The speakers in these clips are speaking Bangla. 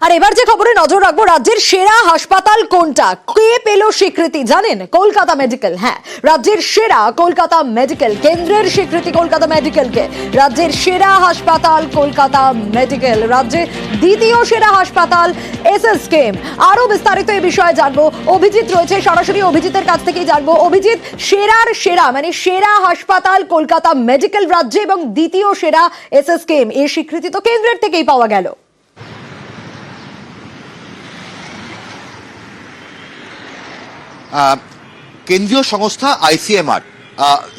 আর এবার যে খবরে নজর রাখবো, রাজ্যের সেরা হাসপাতাল কোনটা, কে পেল স্বীকৃতি জানেন? কলকাতা মেডিকেল। হ্যাঁ, রাজ্যের সেরা কলকাতা মেডিকেল, কেন্দ্রের স্বীকৃতি কলকাতা মেডিকেলকে। রাজ্যের সেরা হাসপাতাল কলকাতা মেডিকেল, রাজ্যে দ্বিতীয় সেরা হাসপাতাল এসএসকেএম। আরো বিস্তারিত এই বিষয়ে জানবো, অভিজিৎ রয়েছে, সরাসরি অভিজিতের কাছ থেকেই জানবো। অভিজিৎ, সেরার সেরা মানে সেরা হাসপাতাল কলকাতা মেডিকেল রাজ্যে এবং দ্বিতীয় সেরা এসএসকেএম, এর স্বীকৃতি তো কেন্দ্রের থেকেই পাওয়া গেল। কেন্দ্রীয় সংস্থা ICMR,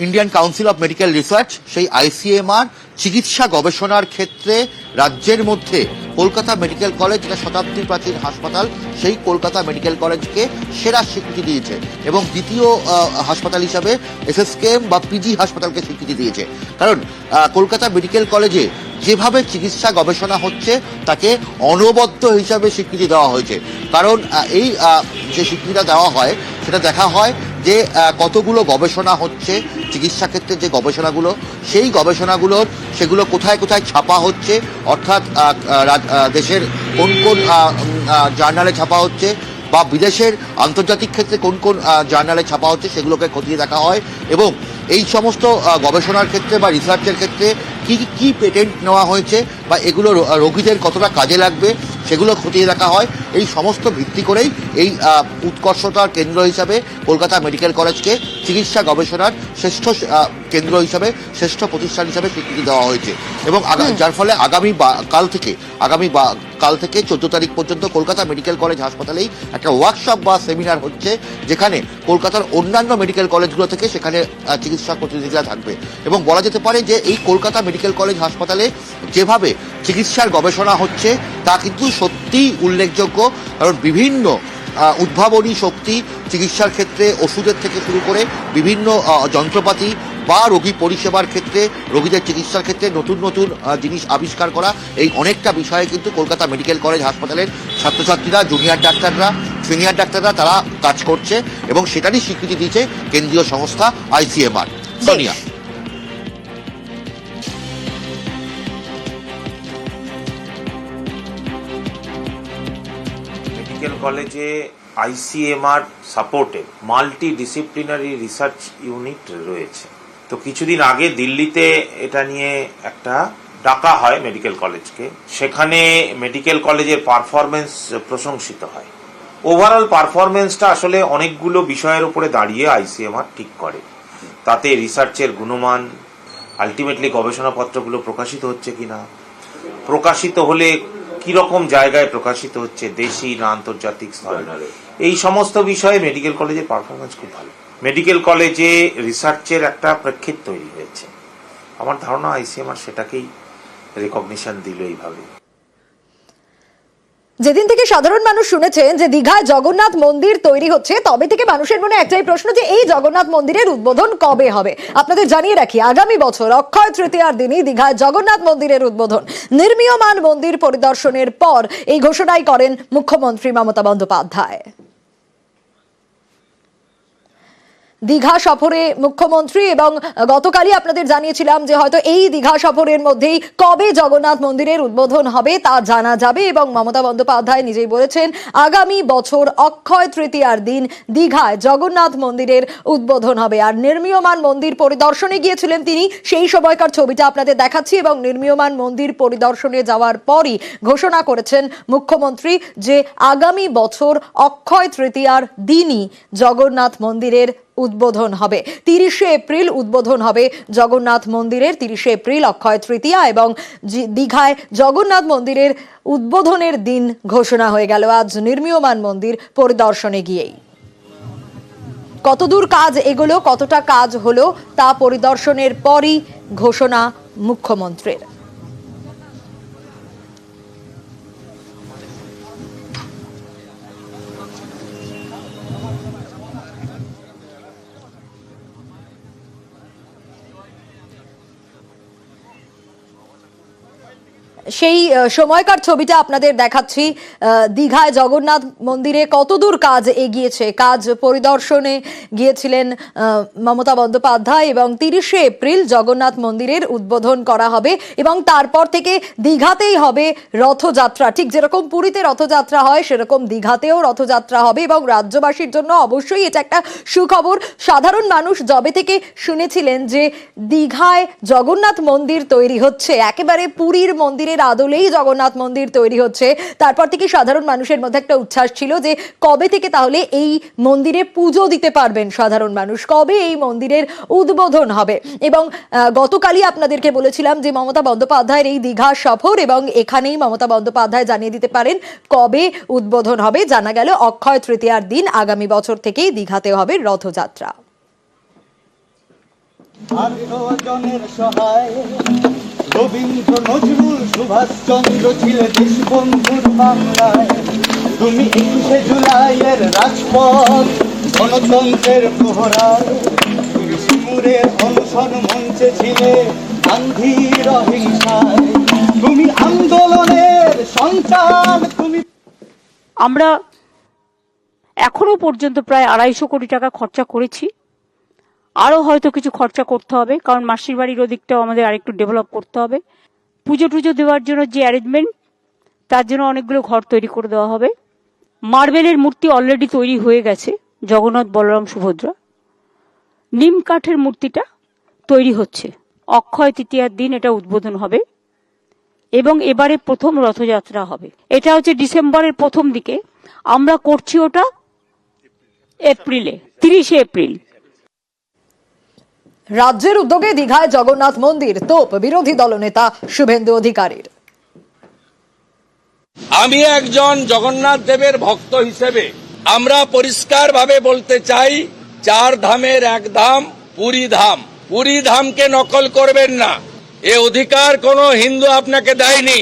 Indian council of medical research, সেই আইসিএমআর চিকিৎসা গবেষণার ক্ষেত্রে রাজ্যের মধ্যে কলকাতা মেডিকেল কলেজ, যেটা শতাব্দী প্রাচীন হাসপাতাল, সেই কলকাতা মেডিকেল কলেজকে সেরা স্বীকৃতি দিয়েছে এবং দ্বিতীয় হাসপাতাল হিসাবে এসএসকেএম বা পিজি হাসপাতালকে স্বীকৃতি দিয়েছে। কারণ কলকাতা মেডিকেল কলেজে যেভাবে চিকিৎসা গবেষণা হচ্ছে তাকে অনবদ্য হিসাবে স্বীকৃতি দেওয়া হয়েছে। কারণ এই যে স্বীকৃতিটা দেওয়া হয় সেটা দেখা হয় যে কতগুলো গবেষণা হচ্ছে চিকিৎসা ক্ষেত্রে, যে গবেষণাগুলো, সেই গবেষণাগুলোর সেগুলো কোথায় কোথায় ছাপা হচ্ছে, অর্থাৎ দেশের কোন কোন জার্নালে ছাপা হচ্ছে বা বিদেশের আন্তর্জাতিক ক্ষেত্রে কোন কোন জার্নালে ছাপা হচ্ছে, সেগুলোকে খতিয়ে দেখা হয় এবং এই সমস্ত গবেষণার ক্ষেত্রে বা রিসার্চের ক্ষেত্রে কি কি পেটেন্ট নেওয়া হয়েছে বা এগুলো রোগীদের কতটা কাজে লাগবে সেগুলো খতিয়ে দেখা হয়। এই সমস্ত ভিত্তি করেই এই উৎকর্ষতার কেন্দ্র হিসাবে কলকাতা মেডিকেল কলেজকে চিকিৎসা গবেষণার শ্রেষ্ঠ কেন্দ্র হিসাবে, শ্রেষ্ঠ প্রতিষ্ঠান হিসাবে স্বীকৃতি দেওয়া হয়েছে এবং যার ফলে আগামী কাল থেকে 14 তারিখ পর্যন্ত কলকাতা মেডিকেল কলেজ হাসপাতালেই একটা ওয়ার্কশপ বা সেমিনার হচ্ছে, যেখানে কলকাতার অন্যান্য মেডিকেল কলেজগুলো থেকে সেখানে চিকিৎসা প্রতিনিধিরা থাকবে এবং বলা যেতে পারে যে এই কলকাতা মেডিকেল কলেজ হাসপাতালে যেভাবে চিকিৎসার গবেষণা হচ্ছে তা কিন্তু সত্যিই উল্লেখযোগ্য। কারণ বিভিন্ন উদ্ভাবনী শক্তি চিকিৎসার ক্ষেত্রে, ওষুধের থেকে শুরু করে বিভিন্ন যন্ত্রপাতি বা রোগী পরিষেবার ক্ষেত্রে, রোগীদের চিকিৎসার ক্ষেত্রে নতুন নতুন জিনিস আবিষ্কার করা, এই অনেকটা বিষয়ে কিন্তু কলকাতা মেডিকেল কলেজ হাসপাতালের ছাত্রছাত্রীরা, জুনিয়র ডাক্তাররা, সিনিয়র ডাক্তাররা তারা কাজ করছে এবং সেটারই স্বীকৃতি দিয়েছে কেন্দ্রীয় সংস্থা আইসিএমআর। সোনিয়া। মেডিকেল কলেজে আইসিএমআর সাপোর্টে মাল্টি ডিসিপ্লিনারি রিসার্চ ইউনিট রয়েছে। তো কিছুদিন আগে দিল্লিতে এটা নিয়ে একটা ডাকা হয় মেডিকেল কলেজকে, সেখানে মেডিকেল কলেজের পারফরমেন্স প্রশংসিত হয়। ওভারঅল পারফরমেন্সটা আসলে অনেকগুলো বিষয়ের উপরে দাঁড়িয়ে আইসিএমআর ঠিক করে, তাতে রিসার্চের গুণমান, আলটিমেটলি গবেষণাপত্রগুলো প্রকাশিত হচ্ছে কিনা, প্রকাশিত হলে কিরকম জায়গায় প্রকাশিত হচ্ছে, দেশি না আন্তর্জাতিক স্তরে, এই সমস্ত বিষয়ে মেডিকেল কলেজের পারফরমেন্স খুব ভালো। মেডিকেল কলেজে রিসার্চের একটা প্রেক্ষিত তৈরি হয়েছে। আমার ধারণা আইসিএমআর সেটাকেই রেকগনিশন দিল এইভাবে। যেদিন থেকে সাধারণ মানুষ শুনেছেন যে দীঘায় জগন্নাথ মন্দির তৈরি হচ্ছে, তবে থেকে মানুষের মনে একটাই প্রশ্ন যে এই জগন্নাথ মন্দিরের উদ্বোধন কবে হবে। আপনাদের জানিয়ে রাখি, আগামী বছর অক্ষয় তৃতীয়ার দিনই দীঘায় জগন্নাথ মন্দিরের উদ্বোধন। নির্মীয়মান মন্দির পরিদর্শনের পর এই ঘোষণাই করেন মুখ্যমন্ত্রী মমতা বন্দ্যোপাধ্যায়। দীঘা সফরে মুখ্যমন্ত্রী, এবং গতকালই আপনাদের জানিয়েছিলাম যে হয়তো এই দীঘা সফরের মধ্যেই কবে জগন্নাথ মন্দিরের উদ্বোধন হবে তা জানা যাবে এবং মমতা বন্দ্যোপাধ্যায় নিজেই বলেছেন আগামী বছর অক্ষয় তৃতীয়ার দিন দীঘায় জগন্নাথ মন্দিরের উদ্বোধন হবে। আর নির্মীয়মান মন্দির পরিদর্শনে গিয়েছিলেন তিনি, সেই সময়কার ছবিটা আপনাদের দেখাচ্ছি এবং নির্মীয়মান মন্দির পরিদর্শনে যাওয়ার পরই ঘোষণা করেছেন মুখ্যমন্ত্রী যে আগামী বছর অক্ষয় তৃতীয়ার দিনই জগন্নাথ মন্দিরের উদ্বোধন হবে। 30শে এপ্রিল উদ্বোধন হবে জগন্নাথ মন্দিরের, 30শে এপ্রিল অক্ষয় তৃতীয়া এবং দীঘায় জগন্নাথ মন্দিরের উদ্বোধনের দিন ঘোষণা হয়ে গেল আজ নির্মীয়মান মন্দির পরিদর্শনে গিয়েই। কতদূর কাজ এগোলো, কতটা কাজ হলো তা পরিদর্শনের পরই ঘোষণা মুখ্যমন্ত্রীর। সেই সময়কার ছবিটা আপনাদের দেখাচ্ছি। দীঘায় জগন্নাথ মন্দিরে কতদূর কাজ এগিয়েছে, কাজ পরিদর্শনে গিয়েছিলেন মমতা বন্দ্যোপাধ্যায় এবং 30শে এপ্রিল জগন্নাথ মন্দিরের উদ্বোধন করা হবে এবং তারপর থেকে দীঘাতেই হবে রথযাত্রা। ঠিক যেরকম পুরীতে রথযাত্রা হয় সেরকম দীঘাতেও রথযাত্রা হবে এবং রাজ্যবাসীর জন্য অবশ্যই এটা একটা সুখবর। সাধারণ মানুষ যবে থেকে শুনেছিলেন যে দীঘায় জগন্নাথ মন্দির তৈরি হচ্ছে, একেবারে পুরীর মন্দিরের আদলেই জগন্নাথ মন্দির তৈরি হচ্ছে, তারপর থেকে সাধারণ মানুষের মধ্যে একটা উচ্ছ্বাস ছিল যে কবে থেকে তাহলে এই মন্দিরে পুজো দিতে পারবেন সাধারণ মানুষ, কবে এই মন্দিরের উদ্বোধন হবে। এবং গতকালই আপনাদেরকে বলেছিলাম যে মমতা বন্দ্যোপাধ্যায়ের এই দীঘা সফর এবং এখানেই মমতা বন্দ্যোপাধ্যায় জানিয়ে দিতে পারেন কবে উদ্বোধন হবে। জানা গেল অক্ষয় তৃতীয়ার দিন আগামী বছর থেকেই দীঘাতে হবে রথযাত্রা। রবীন্দ্র নজরুল সুভাষচন্দ্র ছিলে দেশবন্ধুর বাংলায়, তুমি 21শে জুলাইয়ের রাজপথ গণতন্ত্রের প্রহরায়, তুমি সিঙ্গুরের অনশন মঞ্চে ছিলে গান্ধীর অহিংসায়, তুমি আন্দোলনের সন্তান। তুমি আমরা এখনো পর্যন্ত প্রায় 250 কোটি টাকা খরচা করেছি, আরো হয়তো কিছু খরচা করতে হবে, কারণ মাসির বাড়ির ওদিকটাও আমাদের আরেকটু ডেভেলপ করতে হবে। পুজো টুজো দেওয়ার জন্য যে অ্যারেঞ্জমেন্ট, তার জন্য অনেকগুলো ঘর তৈরি করে দেওয়া হবে। মার্বেলের মূর্তি অলরেডি তৈরি হয়ে গেছে, জগন্নাথ বলরাম সুভদ্রা। নিম কাঠের মূর্তিটা তৈরি হচ্ছে, অক্ষয় তৃতীয়ার দিন এটা উদ্বোধন হবে এবং এবারে প্রথম রথযাত্রা হবে। এটা হচ্ছে ডিসেম্বরের প্রথম দিকে, আমরা করছি ওটা এপ্রিলে, 30শে এপ্রিল। রাজ্যের উদ্যোগে দীঘায় জগন্নাথ মন্দির, তোপ বিরোধী দলনেতা শুভেন্দু অধিকারীর। আমি একজন জগন্নাথ দেবের ভক্ত হিসেবে আমরা পরিষ্কারভাবে বলতে চাই, 4 ধামের এক ধাম পুরী ধাম। পুরী ধামকে নকল করবেন না, এ অধিকার কোনো হিন্দু আপনাকে দেয়নি।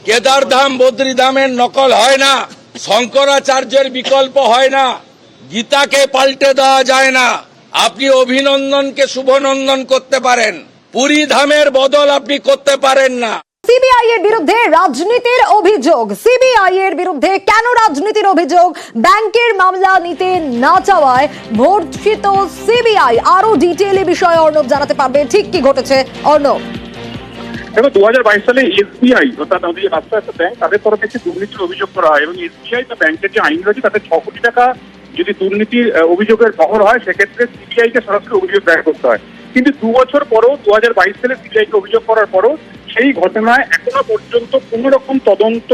কেদার ধাম বদ্রী ধামের নকল হয় না, শঙ্করাচার্যের বিকল্প হয় না, গীতাকে পাল্টে দেওয়া যায় না। আপনি অভিনন্দনকে শুভনন্দন করতে পারেন, পুরী ধামের বদল আপনি করতে পারেন না। সিবিআই এর বিরুদ্ধে রাজনীতির অভিযোগ। সিবিআই এর বিরুদ্ধে কেন রাজনীতির অভিযোগ? ব্যাংকের মামলা নিতে না চাওয়ায় ভর্ৎসিত সিবিআই। আরো ডিটেইলে বিষয়ে অর্ণব জানাতে পারবে, ঠিক কি ঘটেছে অর্ণব? দেখো, 2022 সালে এসবিআই অর্থাৎ আমাদের যে রাষ্ট্রায়ত্ত ব্যাংক, তাদের তরফ থেকে দুর্নীতির অভিযোগ করা হয় এবং এসবিআই বা ব্যাংকের যে আইন রয়েছে তাতে 6 কোটি টাকা যদি দুর্নীতির অভিযোগের বহর হয় সেক্ষেত্রে সিবিআই কে সরাসরি অভিযোগ দায়ের করতে হয়। কিন্তু 2 বছর পরেও 2022 সালে সিবিআই কে অভিযোগ করার পরও সেই ঘটনায় এখনো পর্যন্ত কোন রকম তদন্ত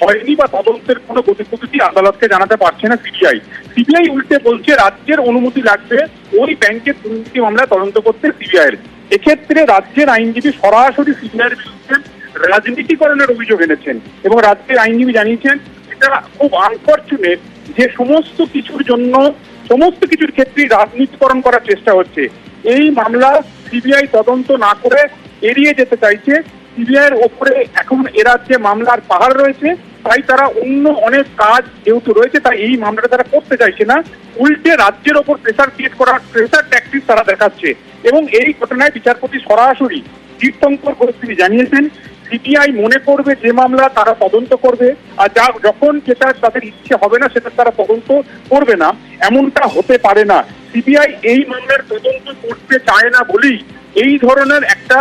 হয়নি বা তদন্তের কোনো গতিপ্রকৃতি আদালতকে জানাতে পারছে না সিবিআই। সিবিআই উল্টে বলছে রাজ্যের অনুমতি লাগবে ওই ব্যাংকের দুর্নীতি মামলা তদন্ত করতে সিবিআই এর। এক্ষেত্রে রাজ্যের আইনজীবী সরাসরি সিবিআই এর বিরুদ্ধে রাজনীতিকরণের অভিযোগ এনেছেন এবং রাজ্যের আইনজীবী জানিয়েছেন এটা খুব আনফরচুনেট যে সমস্ত কিছুর ক্ষেত্রে রাজনীতিকরণ করার চেষ্টা হচ্ছে। এই মামলা সিবিআই তদন্ত না করে এড়িয়ে যেতে চাইছে। সিবিআই এর ওপরে এখন এ রাজ্যে মামলার পাহাড় রয়েছে, তাই তারা অন্য অনেক কাজ যেহেতু রয়েছে তাই এই মামলাটা তারা করতে চাইছে না, উল্টে রাজ্যের ওপর প্রেসার ক্রিয়েট করার প্রেসার ট্যাকটিক তারা দেখাচ্ছে। এবং এই ঘটনায় বিচারপতি সরাসরি তীর্থঙ্কর তিনি জানিয়েছেন সিবিআই মনে করবে যে মামলা তারা তদন্ত করবে, আর যখন যেটা তাদের ইচ্ছে হবে না সেটা তারা তদন্ত করবে না, এমনটা হতে পারে না। সিবিআই এই মামলার তদন্ত করতে চায় না বলেই এই ধরনের একটা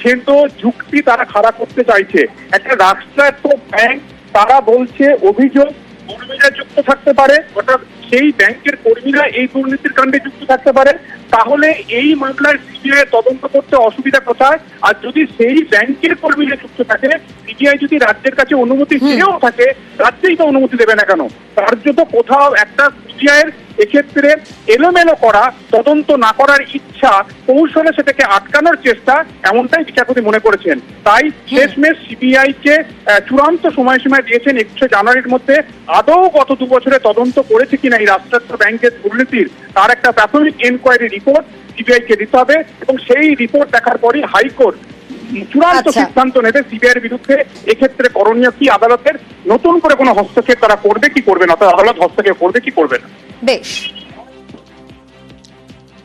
ছেদ যুক্তি তারা খাড়া করতে চাইছে। একটা রাষ্ট্রায়ত্ত ব্যাংক, তারা বলছে অভিযোগ কর্মীরা যুক্ত থাকতে পারে, অর্থাৎ সেই ব্যাংকের কর্মীরা এই দুর্নীতির কাণ্ডে যুক্ত থাকতে পারে, তাহলে এই মামলার সিবিআই তদন্ত করতে অসুবিধা কোথায়? আর যদি সেই ব্যাংকের কর্মীরা যুক্ত থাকে, সিবিআই যদি রাজ্যের কাছে অনুমতি চেয়েও থাকে, রাজ্যেই তো অনুমতি দেবে না কেন? কার্যত কোথাও একটা সিবিআই এর এক্ষেত্রে এলোমেলো করা, তদন্ত না করার ইচ্ছা, কৌশলে সেটাকে আটকানোর চেষ্টা, এমনটাই বিচারপতি মনে করেছেন। তাই শেষমেশ সিবিআই কে চূড়ান্ত সময়সীমা দিয়েছেন 21শে জানুয়ারির মধ্যে আদৌ গত 2 বছরে তদন্ত করেছে কিনা এই রাষ্ট্রায়ত্ত ব্যাংকের দুর্নীতির, তার একটা প্রাথমিক এনকোয়ারি রিপোর্ট সিবিআই কে দিতে হবে এবং সেই রিপোর্ট দেখার পরই হাইকোর্ট চূড়ান্ত সিদ্ধান্ত নেবে সিবিআই এর বিরুদ্ধে এক্ষেত্রে করণীয় কি, আদালতের নতুন করে কোনো হস্তক্ষেপ তারা করবে কি করবে না, আদালত হস্তক্ষেপ করবে কি করবে না। বেশ।